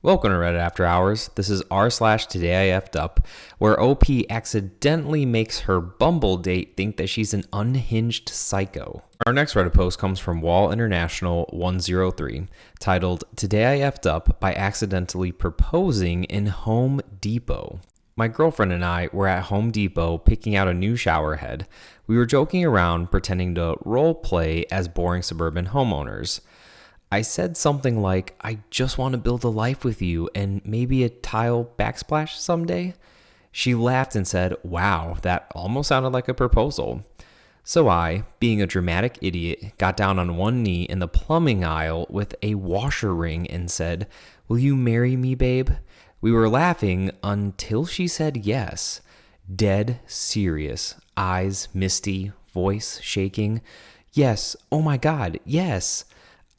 Welcome to Reddit After Hours. This is r/today I effed up, where OP accidentally makes her Bumble date think that she's an unhinged psycho. Our next Reddit post comes from Wall International 103, titled "Today I effed up by accidentally proposing in Home Depot." My girlfriend and I were at Home Depot picking out a new shower head. We were joking around, pretending to role play as boring suburban homeowners. I said something like, "I just want to build a life with you and maybe a tile backsplash someday." She laughed and said, "Wow, that almost sounded like a proposal." So I, being a dramatic idiot, got down on one knee in the plumbing aisle with a washer ring and said, "Will you marry me, babe?" We were laughing until she said yes. Dead serious, eyes misty, voice shaking. "Yes, oh my God, yes."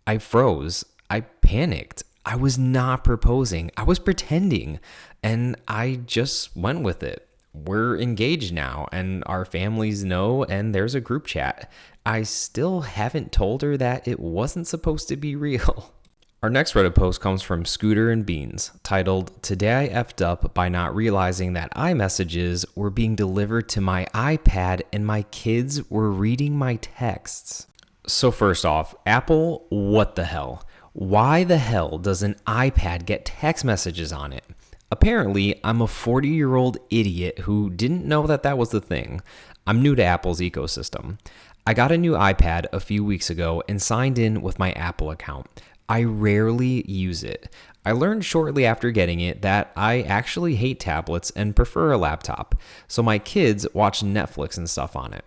I froze. I panicked. I was not proposing. I was pretending. And I just went with it. We're engaged now, and our families know, and there's a group chat. I still haven't told her that it wasn't supposed to be real. Our next Reddit post comes from Scooter and Beans, titled "Today I effed up by not realizing that iMessages were being delivered to my iPad and my kids were reading my texts." So first off, Apple, what the hell? Why the hell does an iPad get text messages on it? Apparently, I'm a 40-year-old idiot who didn't know that that was the thing. I'm new to Apple's ecosystem. I got a new iPad a few weeks ago and signed in with my Apple account. I rarely use it. I learned shortly after getting it that I actually hate tablets and prefer a laptop, so my kids watch Netflix and stuff on it.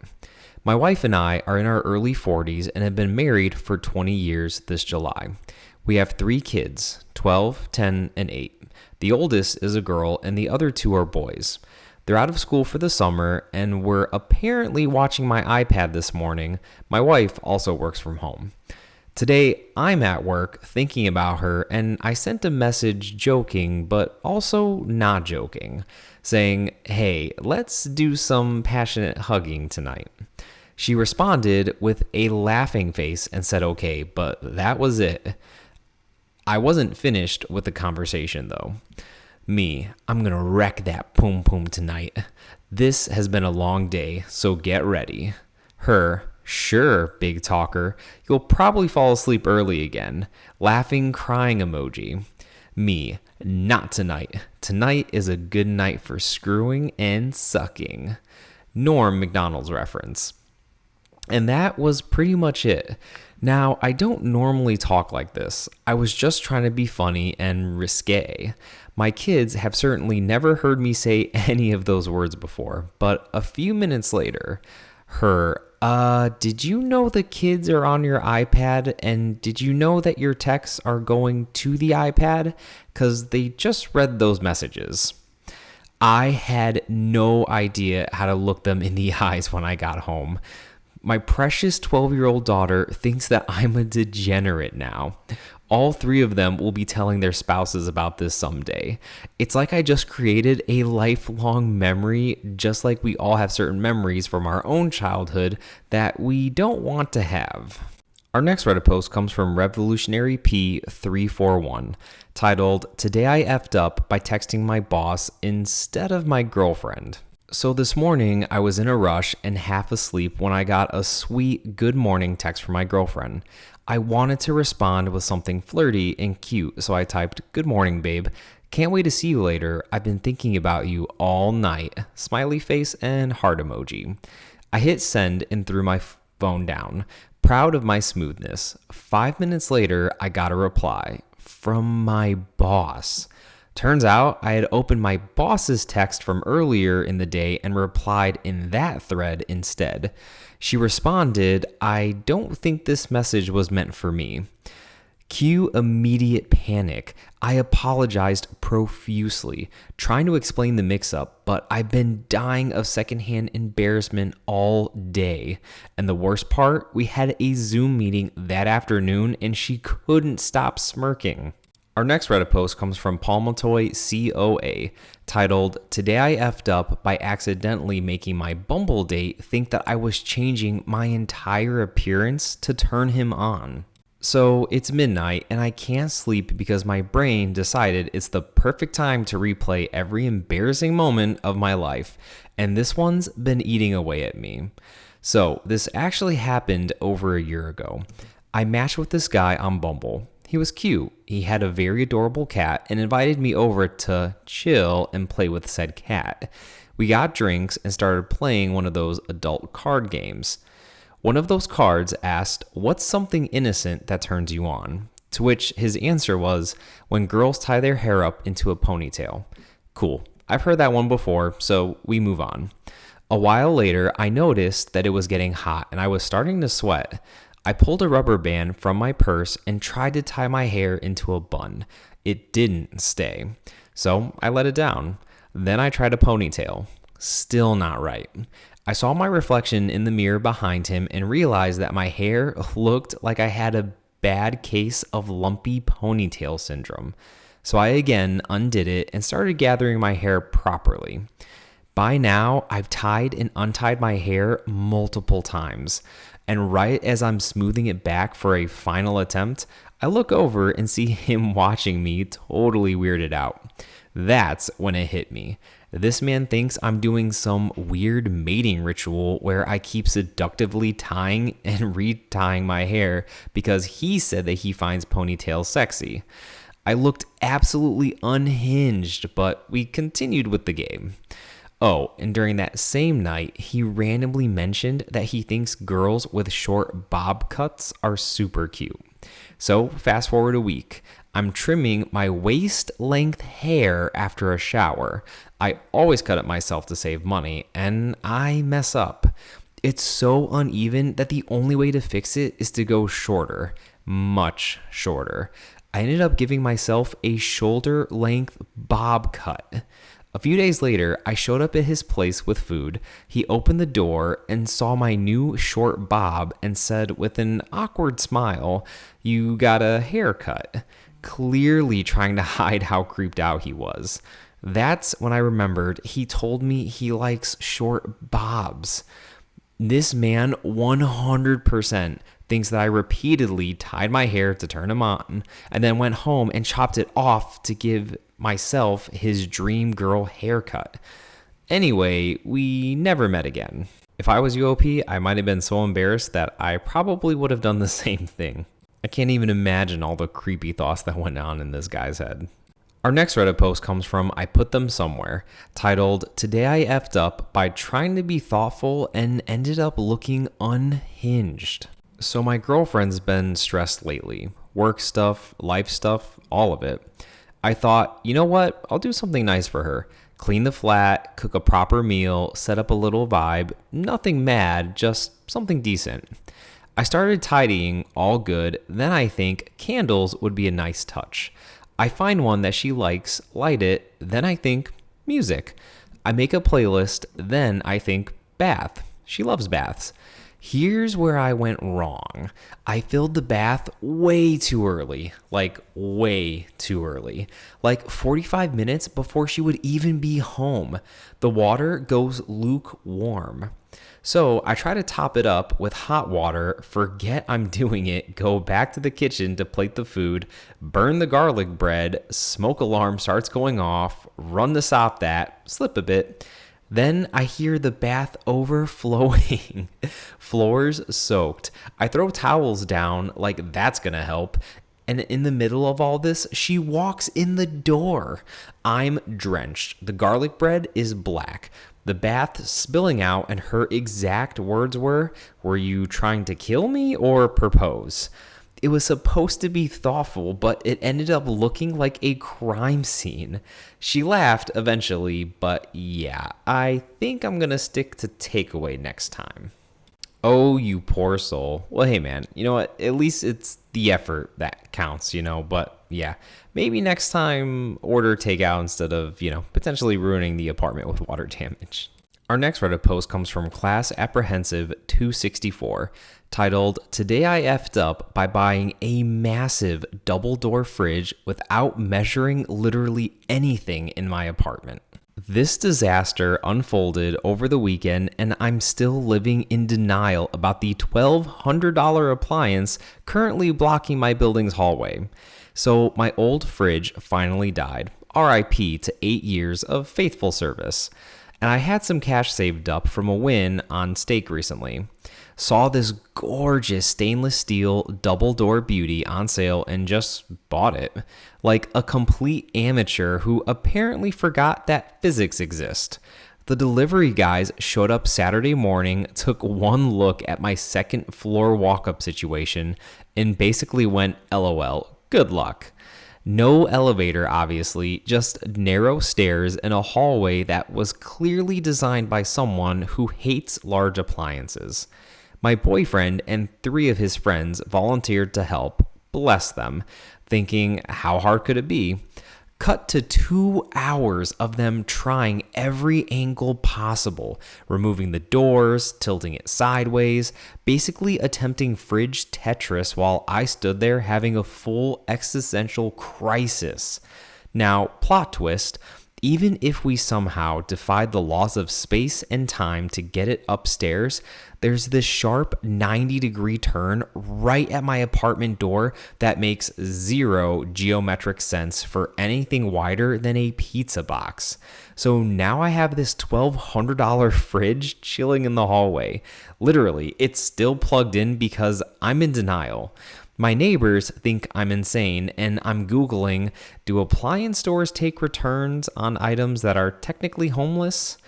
My wife and I are in our early 40s and have been married for 20 years this July. We have 3 kids, 12, 10, and 8. The oldest is a girl and the other 2 are boys. They're out of school for the summer and were apparently watching my iPad this morning. My wife also works from home. Today, I'm at work thinking about her, and I sent a message joking, but also not joking, saying, "Hey, let's do some passionate hugging tonight." She responded with a laughing face and said okay, but that was it. I wasn't finished with the conversation though. Me, I'm gonna wreck that poom poom tonight. This has been a long day, so get ready. Her, sure, big talker, you'll probably fall asleep early again. Laughing, crying emoji. Me, not tonight. Tonight is a good night for screwing and sucking. Norm McDonald's reference. And that was pretty much it. Now, I don't normally talk like this. I was just trying to be funny and risque. My kids have certainly never heard me say any of those words before, but a few minutes later, her, did you know the kids are on your iPad, and did you know that your texts are going to the iPad? 'Cause they just read those messages. I had no idea how to look them in the eyes when I got home. My precious 12-year-old daughter thinks that I'm a degenerate now. All 3 of them will be telling their spouses about this someday. It's like I just created a lifelong memory, just like we all have certain memories from our own childhood that we don't want to have. Our next Reddit post comes from Revolutionary P341, titled "Today I effed up by texting my boss instead of my girlfriend." So this morning, I was in a rush and half asleep when I got a sweet good morning text from my girlfriend. I wanted to respond with something flirty and cute, so I typed, "Good morning, babe. Can't wait to see you later. I've been thinking about you all night." Smiley face and heart emoji. I hit send and threw my phone down, proud of my smoothness. 5 minutes later, I got a reply from my boss. Turns out I had opened my boss's text from earlier in the day and replied in that thread instead. She responded, "I don't think this message was meant for me." Cue immediate panic. I apologized profusely, trying to explain the mix-up, but I've been dying of secondhand embarrassment all day. And the worst part, we had a Zoom meeting that afternoon and she couldn't stop smirking. Our next Reddit post comes from Palmatoy COA, titled "Today I effed up by accidentally making my Bumble date think that I was changing my entire appearance to turn him on." So it's midnight and I can't sleep because my brain decided it's the perfect time to replay every embarrassing moment of my life. And this one's been eating away at me. So this actually happened over a year ago. I matched with this guy on Bumble. He was cute. He had a very adorable cat and invited me over to chill and play with said cat. We got drinks and started playing one of those adult card games. One of those cards asked, "What's something innocent that turns you on?" To which his answer was, "When girls tie their hair up into a ponytail." Cool. I've heard that one before, so we move on. A while later, I noticed that it was getting hot and I was starting to sweat. I pulled a rubber band from my purse and tried to tie my hair into a bun. It didn't stay, so I let it down. Then I tried a ponytail. Still not right. I saw my reflection in the mirror behind him and realized that my hair looked like I had a bad case of lumpy ponytail syndrome. So I again undid it and started gathering my hair properly. By now, I've tied and untied my hair multiple times. And right as I'm smoothing it back for a final attempt, I look over and see him watching me, totally weirded out. That's when it hit me. This man thinks I'm doing some weird mating ritual where I keep seductively tying and retying my hair because he said that he finds ponytails sexy. I looked absolutely unhinged, but we continued with the game. Oh, and during that same night, he randomly mentioned that he thinks girls with short bob cuts are super cute. So fast forward a week. I'm trimming my waist-length hair after a shower. I always cut it myself to save money, and I mess up. It's so uneven that the only way to fix it is to go shorter, much shorter. I ended up giving myself a shoulder-length bob cut. A few days later, I showed up at his place with food. He opened the door and saw my new short bob and said with an awkward smile, "You got a haircut," clearly trying to hide how creeped out he was. That's when I remembered he told me he likes short bobs. This man 100% thinks that I repeatedly tied my hair to turn him on and then went home and chopped it off to give myself his dream girl haircut. Anyway, we never met again. If I was UOP, I might have been so embarrassed that I probably would have done the same thing. I can't even imagine all the creepy thoughts that went on in this guy's head. Our next Reddit post comes from I Put Them Somewhere, titled, "Today I effed up by trying to be thoughtful and ended up looking unhinged." So my girlfriend's been stressed lately. Work stuff, life stuff, all of it. I thought, you know what? I'll do something nice for her. Clean the flat, cook a proper meal, set up a little vibe. Nothing mad, just something decent. I started tidying, all good. Then I think candles would be a nice touch. I find one that she likes, light it. Then I think music. I make a playlist. Then I think bath. She loves baths. Here's where I went wrong. I filled the bath way too early, like way too early, like 45 minutes before she would even be home. The water goes lukewarm. So I try to top it up with hot water, forget I'm doing it, go back to the kitchen to plate the food, burn the garlic bread, smoke alarm starts going off, run to stop that, slip a bit. Then I hear the bath overflowing, floors soaked. I throw towels down like that's gonna help. And in the middle of all this, she walks in the door. I'm drenched. The garlic bread is black. The bath spilling out, and her exact words were you trying to kill me or propose? It was supposed to be thoughtful, but it ended up looking like a crime scene. She laughed eventually, but yeah, I think I'm gonna stick to takeaway next time. Oh, you poor soul. Well, hey man, you know what? At least it's the effort that counts, but yeah, maybe next time order takeout instead of, potentially ruining the apartment with water damage. Our next Reddit post comes from Class Apprehensive 264, titled, "Today I effed up by buying a massive double-door fridge without measuring literally anything in my apartment." This disaster unfolded over the weekend, and I'm still living in denial about the $1,200 appliance currently blocking my building's hallway. So, my old fridge finally died. RIP to 8 years of faithful service. And I had some cash saved up from a win on stake recently. Saw this gorgeous stainless steel double door beauty on sale and just bought it. Like a complete amateur who apparently forgot that physics exist. The delivery guys showed up Saturday morning, took one look at my second floor walk-up situation, and basically went, LOL, good luck. No elevator, obviously, just narrow stairs in a hallway that was clearly designed by someone who hates large appliances. My boyfriend and 3 of his friends volunteered to help, bless them, thinking, how hard could it be? Cut to 2 hours of them trying every angle possible, removing the doors, tilting it sideways, basically attempting fridge Tetris while I stood there having a full existential crisis. Now, plot twist, even if we somehow defied the laws of space and time to get it upstairs, there's this sharp 90-degree turn right at my apartment door that makes zero geometric sense for anything wider than a pizza box. So now I have this $1,200 fridge chilling in the hallway. Literally, it's still plugged in because I'm in denial. My neighbors think I'm insane, and I'm Googling, do appliance stores take returns on items that are technically homeless?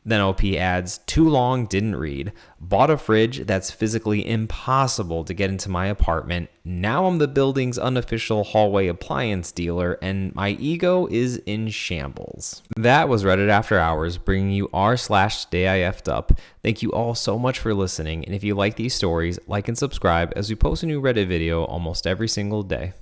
Then OP adds, too long, didn't read. Bought a fridge that's physically impossible to get into my apartment. Now I'm the building's unofficial hallway appliance dealer, and my ego is in shambles. That was Reddit After Hours, bringing you r/stayif'd Thank you all so much for listening, and if you like these stories, like and subscribe as we post a new Reddit video almost every single day.